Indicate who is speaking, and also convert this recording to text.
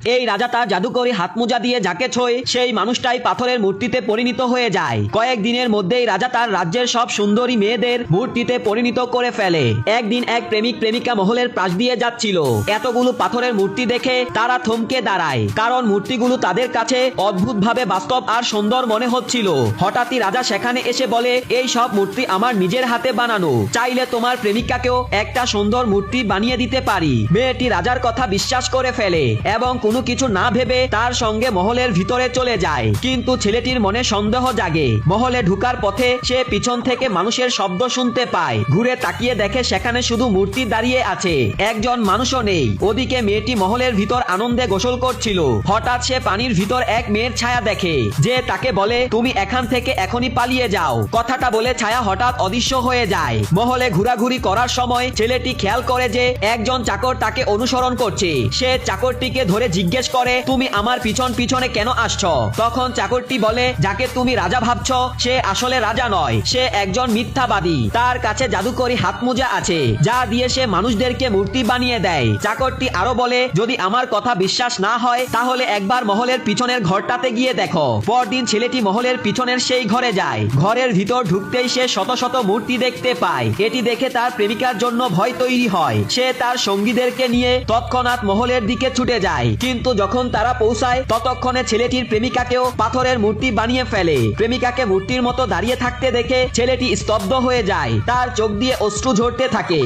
Speaker 1: এই রাজা তার জাদুকরী হাত মোজা দিয়ে যাকে ছোঁয় সেই মানুষটাই পাথরের মূর্তিতে পরিণত হয়ে যায়। কয়েকদিনের মধ্যেই রাজা তার রাজ্যের সব সুন্দরী মেয়েদের মূর্তিতে পরিণত করে ফেলে। একদিন এক প্রেমিক প্রেমিকা মহলের পাশ দিয়ে যাচ্ছিল। এতগুলো পাথরের মূর্তি দেখে তারা থমকে দাঁড়ায়, কারণ মূর্তিগুলো তাদের কাছে অদ্ভুতভাবে বাস্তব আর সুন্দর মনে হচ্ছিল। হঠাৎই রাজা সেখানে এসে বলে, এই সব মূর্তি আমার নিজের হাতে বানানো, চাইলে তোমার প্রেমিকাকেও একটা সুন্দর মূর্তি বানিয়ে দিতে পারি। মেয়েটি রাজার কথা বিশ্বাস করে ফেলে এবং কোনো কিছু না ভেবে তার সঙ্গে মহলের ভিতরে চলে যায়। কিন্তু ছেলেটির মনে সন্দেহ জাগে। মহলে ঢুকার পথে সে পিছন থেকে মানুষের শব্দ শুনতে পায়। ঘুরে তাকিয়ে দেখে সেখানে শুধু মূর্তি দাঁড়িয়ে আছে, একজন মানুষও নেই। ওদিকে মেয়েটি মহলের ভিতর আনন্দে গোসল করছিল। হঠাৎ সে পানির ভিতর এক মেয়ের ছায়া দেখে, যে তাকে বলে, তুমি এখান থেকে এখনই পালিয়ে যাও। কথাটা বলে ছায়া হঠাৎ অদৃশ্য হয়ে যায়। মহলে ঘোরাঘুরি করার সময় ছেলেটি খেয়াল করে যে একজন চাকর তাকে অনুসরণ করছে। সে চাকরটিকে ধরে জিজ্ঞেস করে, তুমি আমার পিছন পিছনে কেন আসছো? তখন চাকরটি বলে, যাকে তুমি রাজা ভাবছো সে আসলে রাজা নয়, সে একজন মিথ্যাবাদী। তার কাছে জাদুকরী হাত মোজা আছে, যা দিয়ে সে মানুষদেরকে মূর্তি বানিয়ে দেয়। চাকরটি আরো বলে, যদি আমার কথা বিশ্বাস না হয় তাহলে একবার মহলের পিছনের ঘরটাতে গিয়ে দেখো। পরদিন ছেলেটি মহলের পিছনের সেই ঘরে যায়। ঘরের ভিতর ঢুকতেই সে শত শত মূর্তি দেখতে পায়। এটি দেখে তার প্রেমিকার জন্য ভয় তৈরি হয়। সে তার সঙ্গীদেরকে নিয়ে তৎক্ষণাৎ মহলের দিকে ছুটে যায়। কিন্তু যখন তারা পৌঁছায় ততক্ষণে ছেলেটির প্রেমিকাকেও পাথরের মূর্তি বানিয়ে ফেলে। প্রেমিকাকে মূর্তির মতো দাঁড়িয়ে থাকতে দেখে ছেলেটি স্তব্ধ হয়ে যায়। তার চোখ দিয়ে অশ্রু ঝরতে থাকে।